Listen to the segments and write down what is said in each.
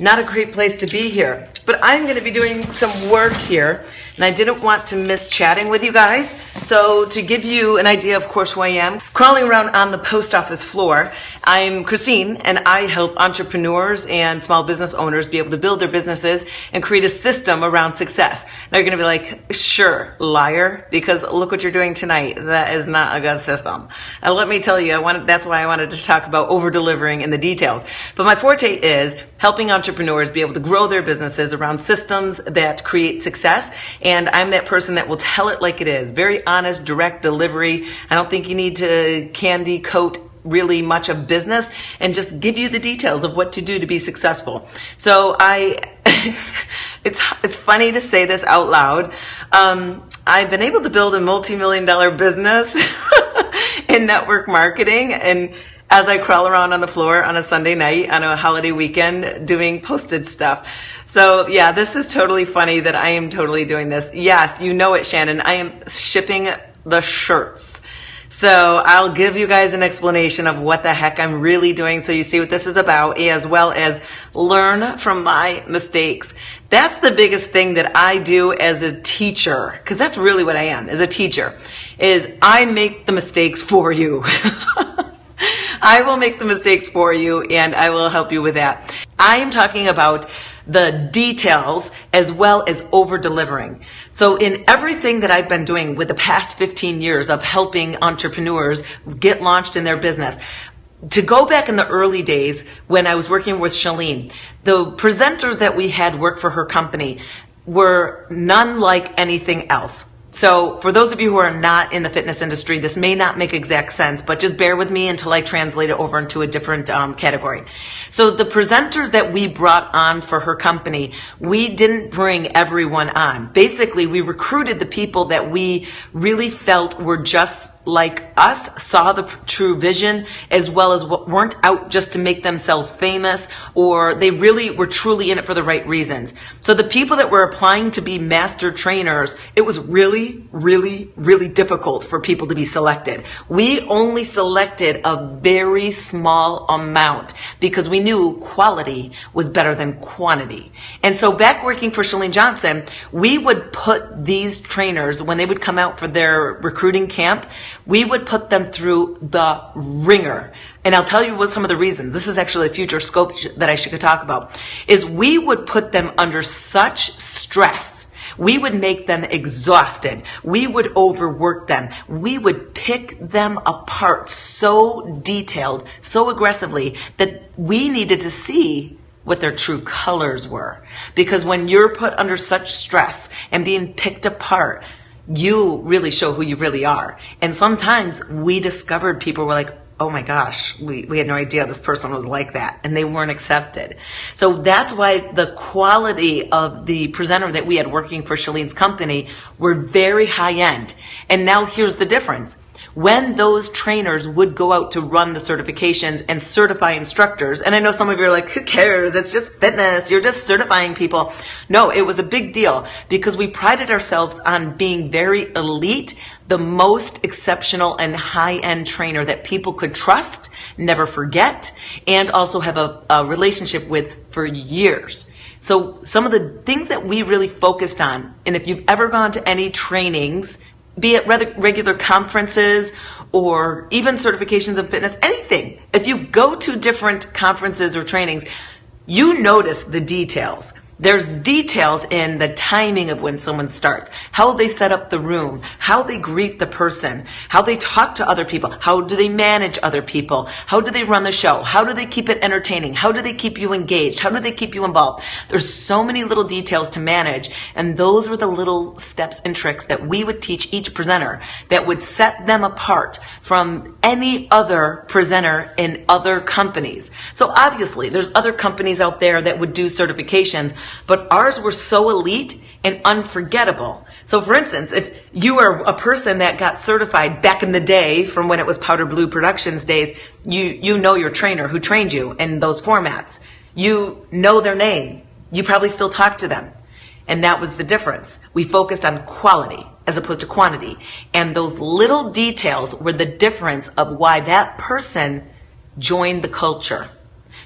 Not a great place to be here, but I'm going to be doing some work here, and I didn't want to miss chatting with you guys. So to give you an idea, of course, who I am, crawling around on the post office floor, I'm Christine, and I help entrepreneurs and small business owners be able to build their businesses and create a system around success. Now you're going to be like, sure, liar, because look what you're doing tonight. That is not a good system. And let me tell you, that's why I wanted to talk about over-delivering in the details. But my forte is helping entrepreneurs be able to grow their businesses around systems that create success. And I'm that person that will tell it like it is. Very honest, direct delivery. I don't think you need to candy coat really much of business and just give you the details of what to do to be successful. So it's funny to say this out loud. I've been able to build a multi-million-dollar business in network marketing, and as I crawl around on the floor on a Sunday night on a holiday weekend doing postage stuff. So yeah, this is totally funny that I am totally doing this. Yes, you know it, Shannon. I am shipping the shirts. So I'll give you guys an explanation of what the heck I'm really doing so you see what this is about, as well as learn from my mistakes. That's the biggest thing that I do as a teacher, because that's really what I am as a teacher, is I make the mistakes for you. I will make the mistakes for you, and I will help you with that. I am talking about the details as well as over-delivering. So in everything that I've been doing with the past 15 years of helping entrepreneurs get launched in their business, to go back in the early days when I was working with Shalene, the presenters that we had work for her company were none like anything else. So for those of you who are not in the fitness industry, this may not make exact sense, but just bear with me until I translate it over into a different category. So the presenters that we brought on for her company, we didn't bring everyone on. Basically, we recruited the people that we really felt were just like us, saw the true vision, as well as weren't out just to make themselves famous, or they really were truly in it for the right reasons. So the people that were applying to be master trainers, it was really difficult for people to be selected. We only selected a very small amount because we knew quality was better than quantity. And so back working for Shalene Johnson, we would put these trainers, when they would come out for their recruiting camp, we would put them through the ringer. And I'll tell you what some of the reasons. This is actually a future scope that I should talk about. Is we would put them under such stress. We would make them exhausted. We would overwork them. We would pick them apart so detailed, so aggressively, that we needed to see what their true colors were. Because when you're put under such stress and being picked apart, you really show who you really are. And sometimes we discovered people were like, oh my gosh, we had no idea this person was like that, and they weren't accepted. So that's why the quality of the presenter that we had working for Shalene's company were very high end. And now here's the difference. When those trainers would go out to run the certifications and certify instructors, and I know some of you are like, who cares? It's just fitness. You're just certifying people. No, it was a big deal because we prided ourselves on being very elite, the most exceptional and high-end trainer that people could trust, never forget, and also have a relationship with for years. So some of the things that we really focused on, and if you've ever gone to any trainings, be it regular conferences or even certifications in fitness, anything. If you go to different conferences or trainings, you notice the details. There's details in the timing of when someone starts, how they set up the room, how they greet the person, how they talk to other people, how do they manage other people, how do they run the show, how do they keep it entertaining, how do they keep you engaged, how do they keep you involved. There's so many little details to manage, and those were the little steps and tricks that we would teach each presenter that would set them apart from any other presenter in other companies. So obviously there's other companies out there that would do certifications, but ours were so elite and unforgettable. So for instance, if you are a person that got certified back in the day from when it was Powder Blue Productions days, you know your trainer who trained you in those formats. You know their name. You probably still talk to them. And that was the difference. We focused on quality as opposed to quantity. And those little details were the difference of why that person joined the culture,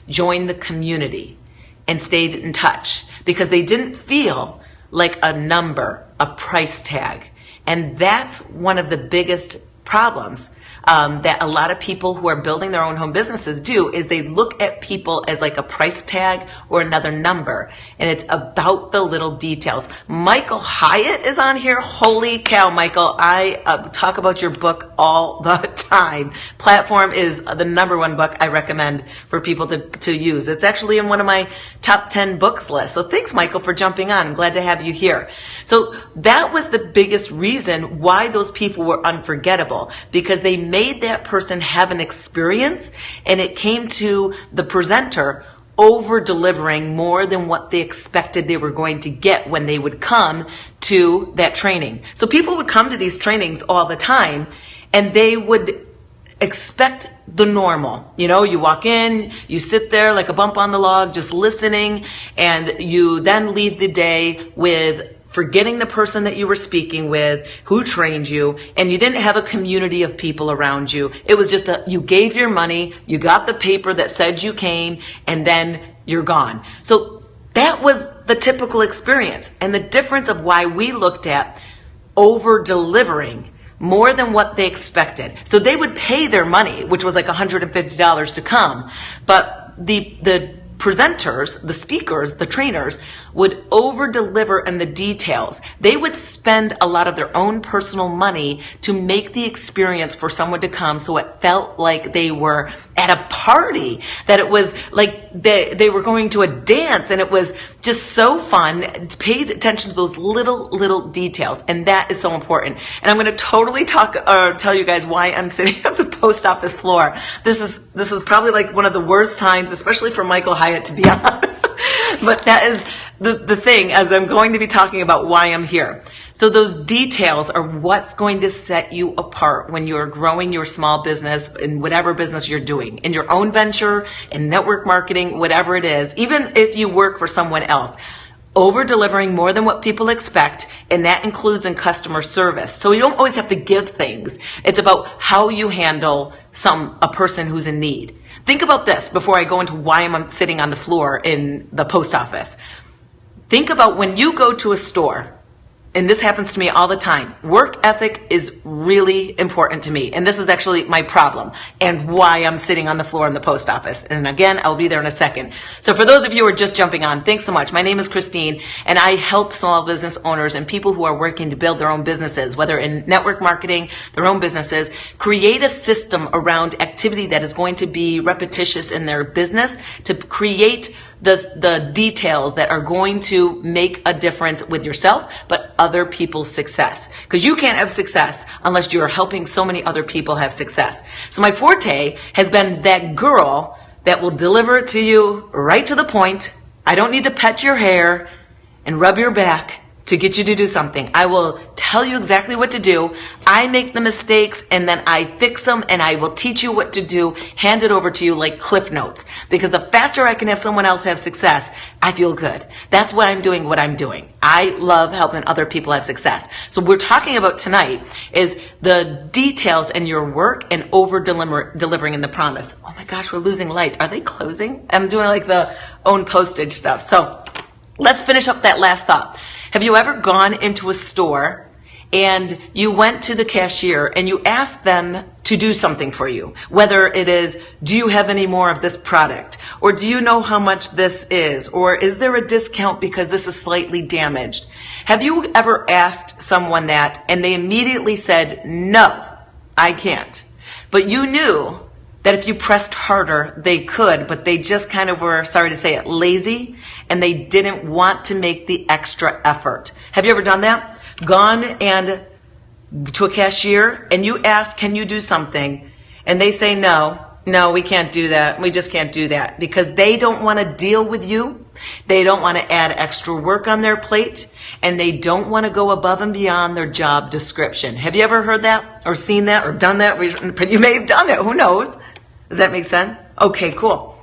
joined the community, and stayed in touch because they didn't feel like a number, a price tag. And that's one of the biggest problems that a lot of people who are building their own home businesses do, is they look at people as like a price tag or another number. And it's about the little details. Michael Hyatt is on here. Holy cow, Michael. I talk about your book all the time. Platform is the number one book I recommend for people to use. It's actually in one of my top 10 books list. So thanks, Michael, for jumping on. I'm glad to have you here. So that was the biggest reason why those people were unforgettable, because they made that person have an experience, and it came to the presenter over delivering more than what they expected they were going to get when they would come to that training. So people would come to these trainings all the time, and they would expect the normal. You know, you walk in, you sit there like a bump on the log, just listening, and you then leave the day with forgetting the person that you were speaking with, who trained you, and you didn't have a community of people around you. It was just you gave your money, you got the paper that said you came, and then you're gone. So that was the typical experience. And the difference of why we looked at over-delivering more than what they expected. So they would pay their money, which was like $150 to come, but the presenters, the speakers, the trainers would over-deliver in the details. They would spend a lot of their own personal money to make the experience for someone to come so it felt like they were at a party, that it was like they were going to a dance, and it was just so fun. Paid attention to those little details, and that is so important. And I'm going to totally tell you guys why I'm sitting at the post office floor. This is probably like one of the worst times, especially for Michael Hyatt, to be on. But that is the thing, as I'm going to be talking about why I'm here. So those details are what's going to set you apart when you're growing your small business in whatever business you're doing, in your own venture, in network marketing, whatever it is, even if you work for someone else. Over-delivering more than what people expect, and that includes in customer service. So you don't always have to give things. It's about how you handle a person who's in need. Think about this before I go into why I'm sitting on the floor in the post office. Think about when you go to a store, and this happens to me all the time. Work ethic is really important to me, and this is actually my problem and why I'm sitting on the floor in the post office. And again, I'll be there in a second. So for those of you who are just jumping on, thanks so much. My name is Christine, and I help small business owners and people who are working to build their own businesses, whether in network marketing, their own businesses, create a system around activity that is going to be repetitious in their business, to create the details that are going to make a difference with yourself, but other people's success. Because you can't have success unless you're helping so many other people have success. So my forte has been that girl that will deliver it to you right to the point. I don't need to pet your hair and rub your back to get you to do something. I will tell you exactly what to do. I make the mistakes, and then I fix them, and I will teach you what to do, hand it over to you like Cliff Notes. Because the faster I can have someone else have success, I feel good. That's why I'm doing what I'm doing. I love helping other people have success. So what we're talking about tonight is the details in your work and over-delivering in the promise. Oh my gosh, we're losing lights. Are they closing? I'm doing like the own postage stuff. So let's finish up that last thought. Have you ever gone into a store and you went to the cashier and you asked them to do something for you? Whether it is, do you have any more of this product? Or do you know how much this is? Or is there a discount because this is slightly damaged? Have you ever asked someone that and they immediately said, no, I can't? But you knew that if you pressed harder, they could, but they just kind of were, sorry to say it, lazy, and they didn't want to make the extra effort. Have you ever done that? Gone and to a cashier, and you ask, can you do something? And they say, no, we can't do that. We just can't do that, because they don't want to deal with you. They don't want to add extra work on their plate, and they don't want to go above and beyond their job description. Have you ever heard that or seen that or done that? You may have done it. Who knows? Does that make sense? Okay, cool.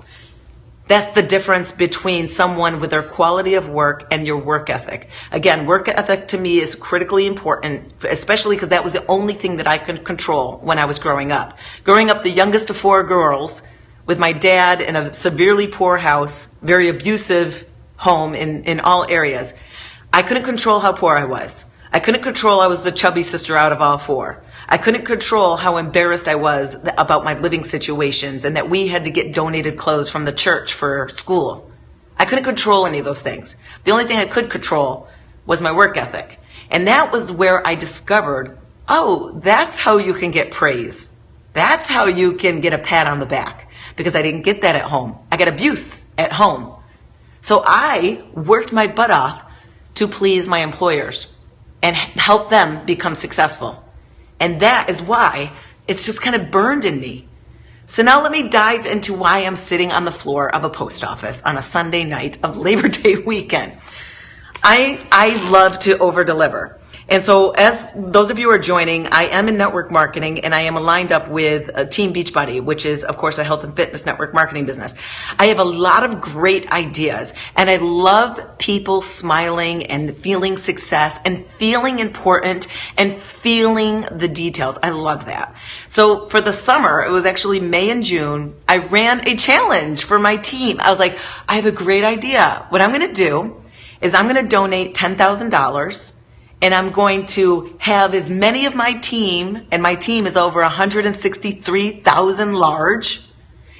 That's the difference between someone with their quality of work and your work ethic. Again, work ethic to me is critically important, especially because that was the only thing that I could control when I was growing up. Growing up the youngest of 4 girls with my dad in a severely poor house, very abusive home in all areas. I couldn't control how poor I was. I couldn't control I was the chubby sister out of all four. I couldn't control how embarrassed I was about my living situations and that we had to get donated clothes from the church for school. I couldn't control any of those things. The only thing I could control was my work ethic. And that was where I discovered, oh, that's how you can get praise. That's how you can get a pat on the back. Because I didn't get that at home. I got abuse at home. So I worked my butt off to please my employers and help them become successful. And that is why it's just kind of burned in me. So now let me dive into why I'm sitting on the floor of a post office on a Sunday night of Labor Day weekend. I love to over-deliver. And so as those of you who are joining, I am in network marketing and I am aligned up with Team Beachbody, which is, of course, a health and fitness network marketing business. I have a lot of great ideas and I love people smiling and feeling success and feeling important and feeling the details. I love that. So for the summer, it was actually May and June, I ran a challenge for my team. I was like, I have a great idea. What I'm going to do is I'm going to donate $10,000 and I'm going to have as many of my team, and my team is over 163,000 large.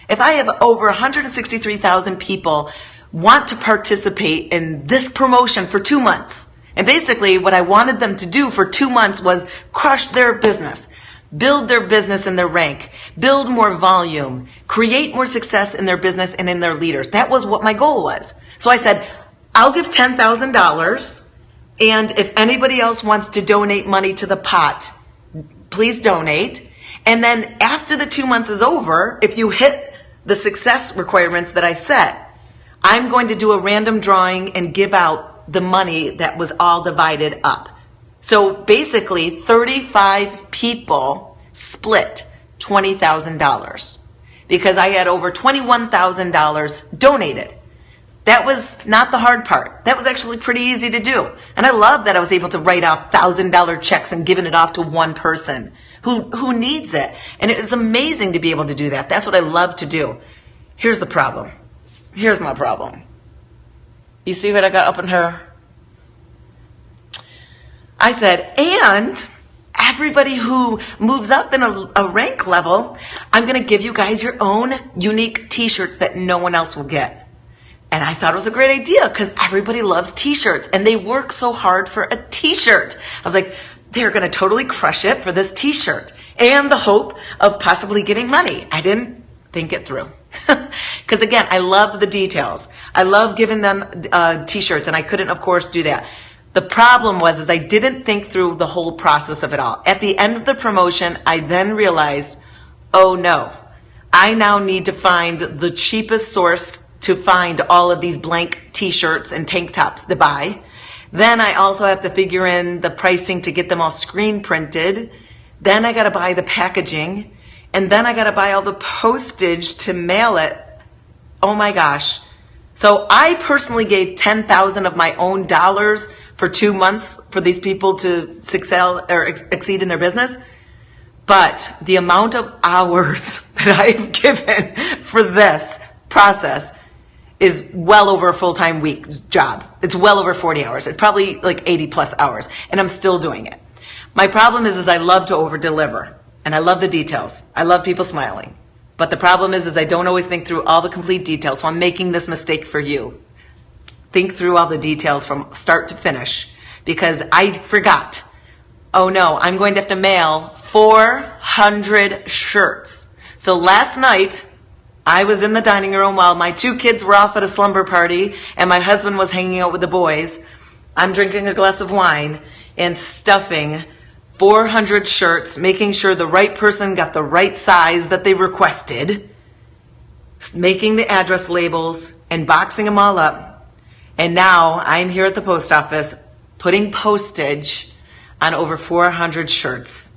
If I have over 163,000 people want to participate in this promotion for 2 months, and basically what I wanted them to do for 2 months was crush their business, build their business in their rank, build more volume, create more success in their business and in their leaders. That was what my goal was. So I said, I'll give $10,000. And if anybody else wants to donate money to the pot, please donate. And then after the 2 months is over, if you hit the success requirements that I set, I'm going to do a random drawing and give out the money that was all divided up. So basically 35 people split $20,000 because I had over $21,000 donated. That was not the hard part. That was actually pretty easy to do. And I love that I was able to write out $1,000 checks and giving it off to one person who needs it. And it's amazing to be able to do that. That's what I love to do. Here's the problem. Here's my problem. You see what I got up in her? I said, and everybody who moves up in a rank level, I'm going to give you guys your own unique t-shirts that no one else will get. And I thought it was a great idea because everybody loves t-shirts and they work so hard for a t-shirt. I was like, they're going to totally crush it for this t-shirt and the hope of possibly getting money. I didn't think it through. Because again, I love the details. I love giving them t-shirts and I couldn't, of course, do that. The problem was I didn't think through the whole process of it all. At the end of the promotion, I then realized, oh no, I now need to find the cheapest source to find all of these blank t-shirts and tank tops to buy. Then I also have to figure in the pricing to get them all screen printed. Then I got to buy the packaging. And then I got to buy all the postage to mail it. Oh my gosh. So I personally gave 10,000 of my own dollars for 2 months for these people to exceed in their business. But the amount of hours that I've given for this process is well over a full-time week job. It's well over 40 hours. It's probably like 80 plus hours, and I'm still doing it. My problem is I love to over-deliver, and I love the details. I love people smiling. But the problem is I don't always think through all the complete details, so I'm making this mistake for you. Think through all the details from start to finish, because I forgot. Oh no, I'm going to have to mail 400 shirts. So last night, I was in the dining room while my 2 kids were off at a slumber party and my husband was hanging out with the boys. I'm drinking a glass of wine and stuffing 400 shirts, making sure the right person got the right size that they requested, making the address labels and boxing them all up. And now I'm here at the post office putting postage on over 400 shirts.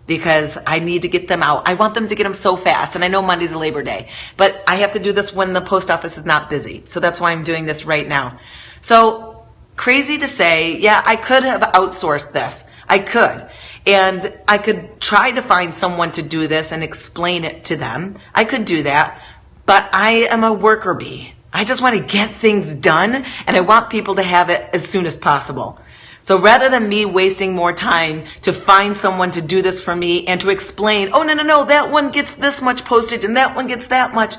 Because I need to get them out. I want them to get them so fast. And I know Monday's a Labor Day. But I have to do this when the post office is not busy. So that's why I'm doing this right now. So crazy to say, yeah, I could have outsourced this. I could. And I could try to find someone to do this and explain it to them. I could do that. but I am a worker bee. I just want to get things done, and I want people to have it as soon as possible. So rather than me wasting more time to find someone to do this for me and to explain, oh, no, that one gets this much postage and that one gets that much,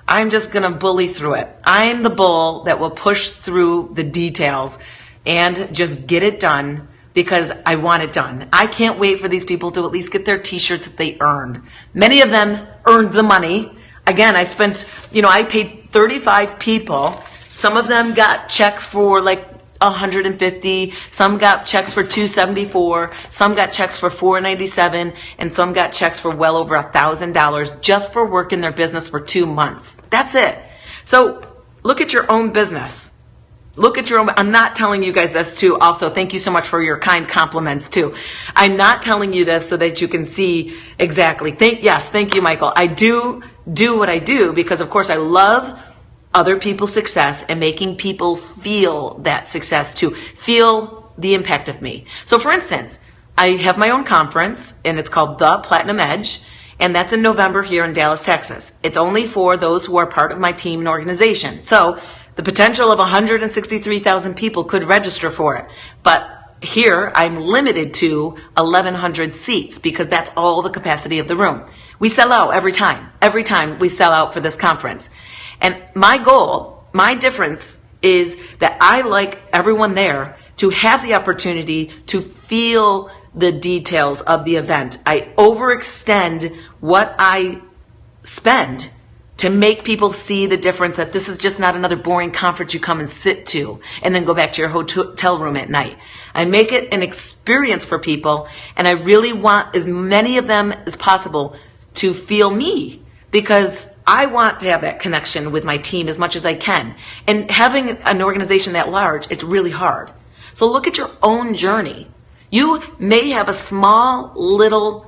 I'm just going to bully through it. I'm the bull that will push through the details and just get it done because I want it done. I can't wait for these people to at least get their t-shirts that they earned. Many of them earned the money. Again, I paid 35 people. Some of them got checks for like $150, some got checks for $274, some got checks for $497, and some got checks for well over $1,000 just for working their business for 2 months. That's it. So look at your own business. Look at your own. I'm not telling you guys this too. Also, thank you so much for your kind compliments too. I'm not telling you this so that you can see exactly. Thank you, Michael. I do what I do because, of course, I love other people's success and making people feel that success too, feel the impact of me. So for instance, I have my own conference and it's called The Platinum Edge, and that's in November here in Dallas, Texas. It's only for those who are part of my team and organization. So the potential of 163,000 people could register for it. But here I'm limited to 1,100 seats because that's all the capacity of the room. We sell out every time. Every time we sell out for this conference. And my goal, my difference is that I like everyone there to have the opportunity to feel the details of the event. I overextend what I spend to make people see the difference, that this is just not another boring conference you come and sit to and then go back to your hotel room at night. I make it an experience for people, and I really want as many of them as possible to feel me, because I want to have that connection with my team as much as I can. And having an organization that large, it's really hard. So look at your own journey. You may have a small little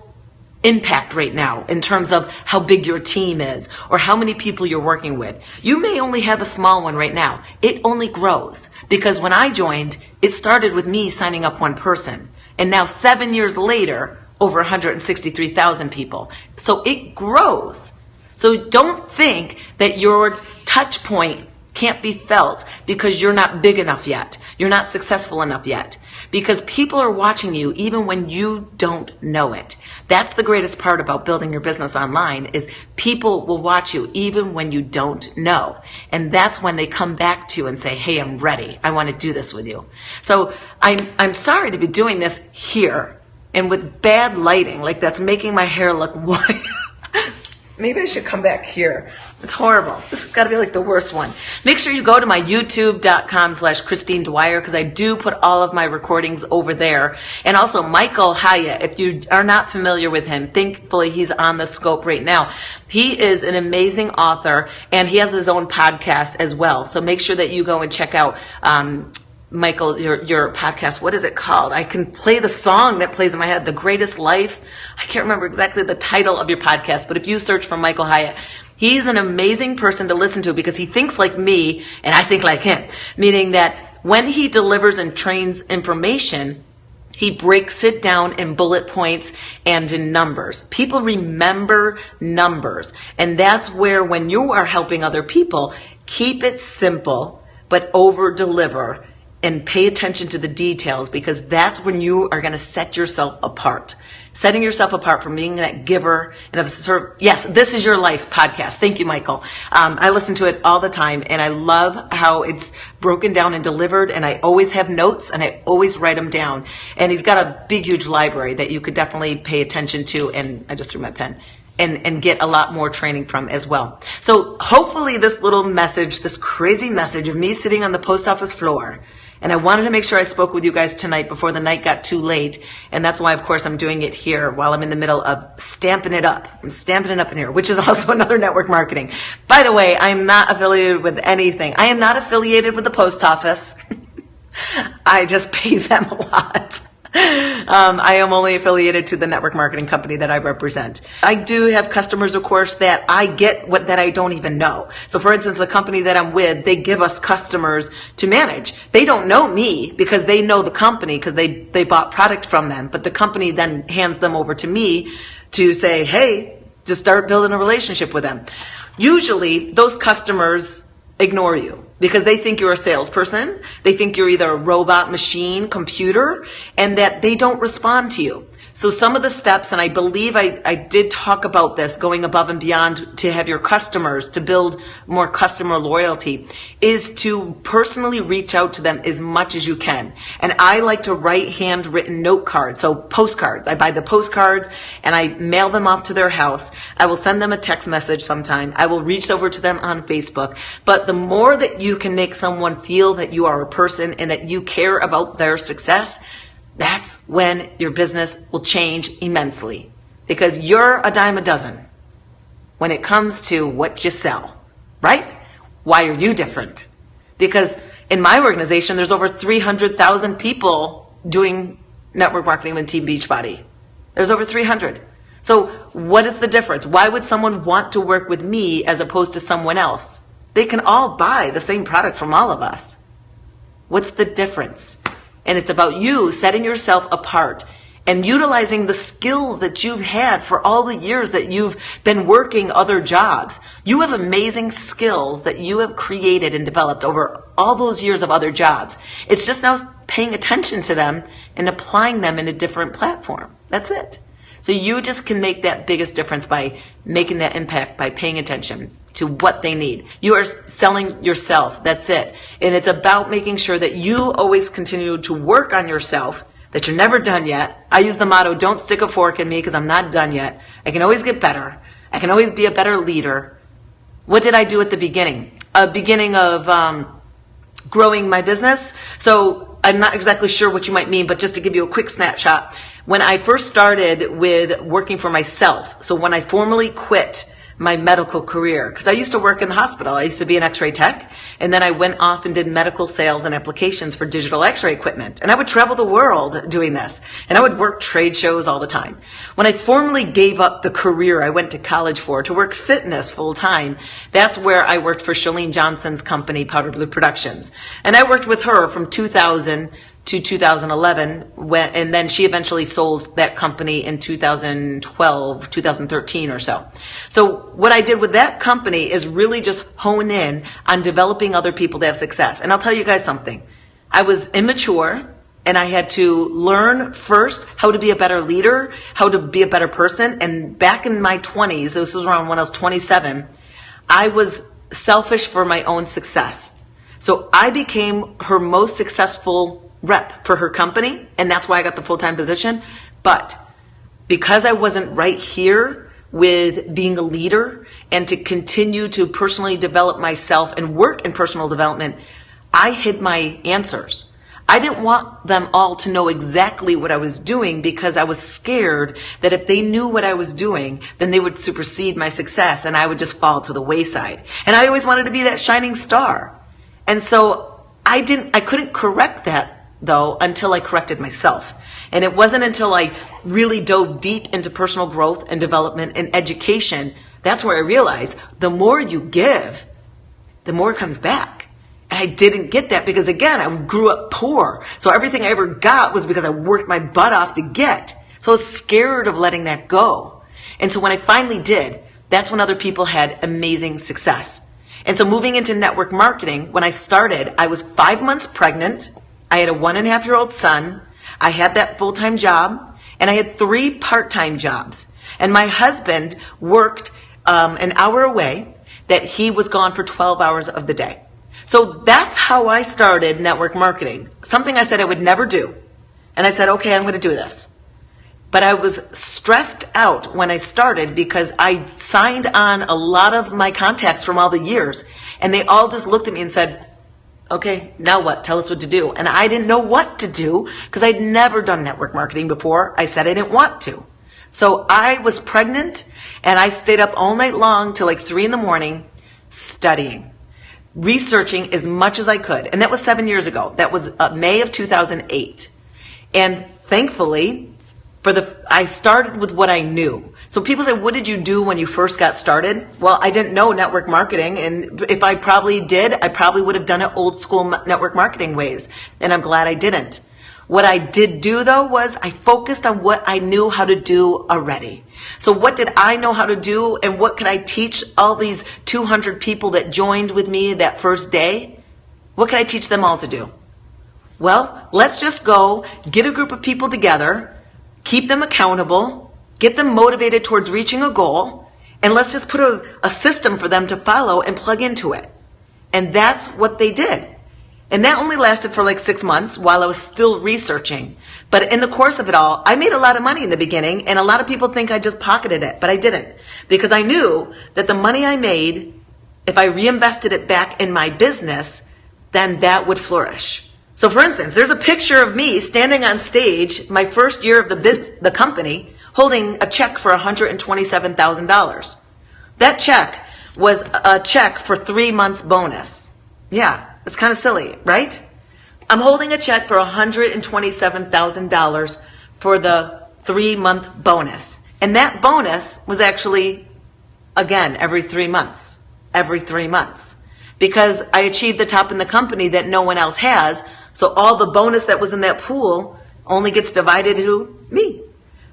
impact right now in terms of how big your team is or how many people you're working with. You may only have a small one right now. It only grows because when I joined, it started with me signing up one person. And now 7 years later, over 163,000 people. So it grows. So don't think that your touch point can't be felt because you're not big enough yet. You're not successful enough yet. Because people are watching you even when you don't know it. That's the greatest part about building your business online, is people will watch you even when you don't know. And that's when they come back to you and say, hey, I'm ready. I want to do this with you. So I'm sorry to be doing this here and with bad lighting, like that's making my hair look white. Maybe I should come back here. It's horrible. This has got to be like the worst one. Make sure you go to my youtube.com/Christine Dwyer, because I do put all of my recordings over there. And also Michael Hyatt, if you are not familiar with him, thankfully he's on the scope right now. He is an amazing author, and he has his own podcast as well. So make sure that you go and check out Michael, your podcast. What is it called? I can play the song that plays in my head, The Greatest Life. I can't remember exactly the title of your podcast, but if you search for Michael Hyatt, he's an amazing person to listen to because he thinks like me and I think like him, meaning that when he delivers and trains information, he breaks it down in bullet points and in numbers. People remember numbers, and that's where, when you are helping other people, keep it simple but over deliver. And pay attention to the details, because that's when you are going to set yourself apart. Setting yourself apart from being that giver and of yes, This Is Your Life podcast. Thank you, Michael. I listen to it all the time, and I love how it's broken down and delivered, and I always have notes, and I always write them down. And he's got a big, huge library that you could definitely pay attention to, and I just threw my pen. And get a lot more training from as well. So hopefully this little message, this crazy message of me sitting on the post office floor, and I wanted to make sure I spoke with you guys tonight before the night got too late. And that's why, of course, I'm doing it here while I'm in the middle of stamping it up. I'm stamping it up in here, which is also another network marketing. By the way, I'm not affiliated with anything. I am not affiliated with the post office. I just pay them a lot. I am only affiliated to the network marketing company that I represent. I do have customers, of course, that I get that I don't even know. So for instance, the company that I'm with, they give us customers to manage. They don't know me because they know the company because they bought product from them. But the company then hands them over to me to say, hey, just start building a relationship with them. Usually those customers ignore you because they think you're a salesperson. They think you're either a robot, machine, computer, and that they don't respond to you. So some of the steps, and I believe I did talk about this, going above and beyond to have your customers, to build more customer loyalty, is to personally reach out to them as much as you can. And I like to write handwritten note cards, so postcards. I buy the postcards and I mail them off to their house. I will send them a text message sometime. I will reach over to them on Facebook. But the more that you can make someone feel that you are a person and that you care about their success, that's when your business will change immensely, because you're a dime a dozen when it comes to what you sell, right? Why are you different? Because in my organization, there's over 300,000 people doing network marketing with Team Beachbody. There's over 300. So what is the difference? Why would someone want to work with me as opposed to someone else? They can all buy the same product from all of us. What's the difference? And it's about you setting yourself apart and utilizing the skills that you've had for all the years that you've been working other jobs. You have amazing skills that you have created and developed over all those years of other jobs. It's just now paying attention to them and applying them in a different platform. That's it. So you just can make that biggest difference by making that impact, by paying attention to what they need. You are selling yourself. That's it. And it's about making sure that you always continue to work on yourself, that you're never done yet. I use the motto, don't stick a fork in me because I'm not done yet. I can always get better. I can always be a better leader. What did I do at the beginning? Beginning of growing my business. So I'm not exactly sure what you might mean, but just to give you a quick snapshot, when I first started with working for myself, so when I formally quit my medical career, because I used to work in the hospital. I used to be an x-ray tech, and then I went off and did medical sales and applications for digital x-ray equipment. And I would travel the world doing this, and I would work trade shows all the time. When I formally gave up the career I went to college for to work fitness full time, that's where I worked for Chalene Johnson's company, Powder Blue Productions. And I worked with her from 2000 to 2011, and then she eventually sold that company in 2012, 2013 or so. So what I did with that company is really just hone in on developing other people to have success. And I'll tell you guys something. I was immature, and I had to learn first how to be a better leader, how to be a better person. And back in my 20s, this was around when I was 27, I was selfish for my own success. So I became her most successful rep for her company, and that's why I got the full-time position. But because I wasn't right here with being a leader and to continue to personally develop myself and work in personal development, I hid my answers. I didn't want them all to know exactly what I was doing because I was scared that if they knew what I was doing, then they would supersede my success and I would just fall to the wayside. And I always wanted to be that shining star. And so I couldn't correct that though until I corrected myself. And it wasn't until I really dove deep into personal growth and development and education, that's where I realized the more you give, the more comes back. And I didn't get that because, again, I grew up poor. So everything I ever got was because I worked my butt off to get. So I was scared of letting that go. And so when I finally did, that's when other people had amazing success. And so moving into network marketing, when I started, I was 5 months pregnant. I had a 1.5-year-old son. I had that full-time job, and I had 3 part-time jobs. And my husband worked an hour away, that he was gone for 12 hours of the day. So that's how I started network marketing, something I said I would never do. And I said, okay, I'm going to do this. But I was stressed out when I started because I signed on a lot of my contacts from all the years, and they all just looked at me and said, okay, now what? Tell us what to do. And I didn't know what to do because I'd never done network marketing before. I said I didn't want to. So I was pregnant, and I stayed up all night long till like 3 a.m. studying, researching as much as I could. And that was 7 years ago. That was May of 2008. And thankfully, I started with what I knew. So people say, what did you do when you first got started? Well, I didn't know network marketing. And if I probably did, I probably would have done it old school network marketing ways. And I'm glad I didn't. What I did do though was I focused on what I knew how to do already. So what did I know how to do, and what could I teach all these 200 people that joined with me that first day? What could I teach them all to do? Well, let's just go get a group of people together, keep them accountable, get them motivated towards reaching a goal, and let's just put a system for them to follow and plug into it. And that's what they did. And that only lasted for like 6 months while I was still researching. But in the course of it all, I made a lot of money in the beginning, and a lot of people think I just pocketed it, but I didn't. Because I knew that the money I made, if I reinvested it back in my business, then that would flourish. So for instance, there's a picture of me standing on stage my first year of the company holding a check for $127,000. That check was a check for 3 months bonus. Yeah. It's kind of silly, right? I'm holding a check for $127,000 for the 3-month bonus. And that bonus was actually, again, every 3 months. Every 3 months. Because I achieved the top in the company that no one else has. So all the bonus that was in that pool only gets divided to me.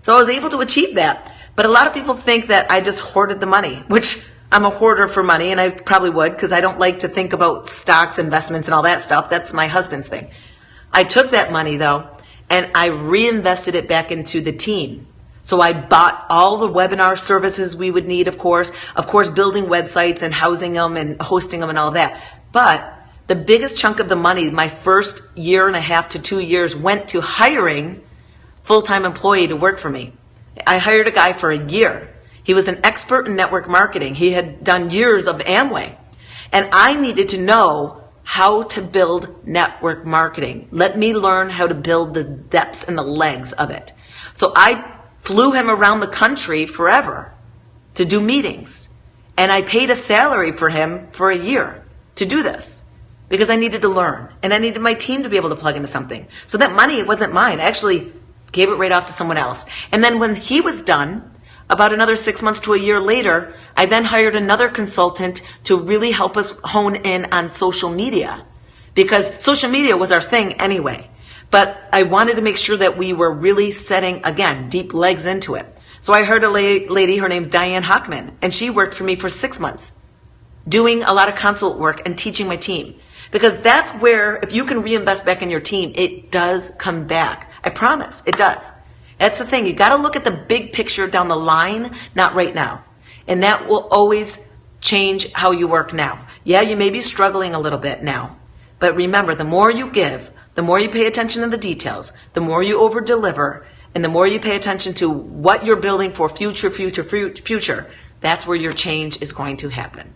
So I was able to achieve that. But a lot of people think that I just hoarded the money, which I'm a hoarder for money, and I probably would, because I don't like to think about stocks, investments, and all that stuff. That's my husband's thing. I took that money, though, and I reinvested it back into the team. So I bought all the webinar services we would need, of course, building websites and housing them and hosting them and all that. But the biggest chunk of the money, my first 1.5 to 2 years, went to hiring full-time employee to work for me. I hired a guy for a year. He was an expert in network marketing. He had done years of Amway. And I needed to know how to build network marketing. Let me learn how to build the depths and the legs of it. So I flew him around the country forever to do meetings. And I paid a salary for him for a year to do this because I needed to learn. And I needed my team to be able to plug into something. So that money, it wasn't mine. I actually gave it right off to someone else. And then when he was done, about another 6 months to a year later, I then hired another consultant to really help us hone in on social media, because social media was our thing anyway. But I wanted to make sure that we were really setting, again, deep legs into it. So I hired a lady, her name's Diane Hockman, and she worked for me for 6 months, doing a lot of consult work and teaching my team. Because that's where, if you can reinvest back in your team, it does come back. I promise, it does. That's the thing. You got to look at the big picture down the line, not right now. And that will always change how you work now. Yeah, you may be struggling a little bit now. But remember, the more you give, the more you pay attention to the details, the more you over deliver, and the more you pay attention to what you're building for future, that's where your change is going to happen.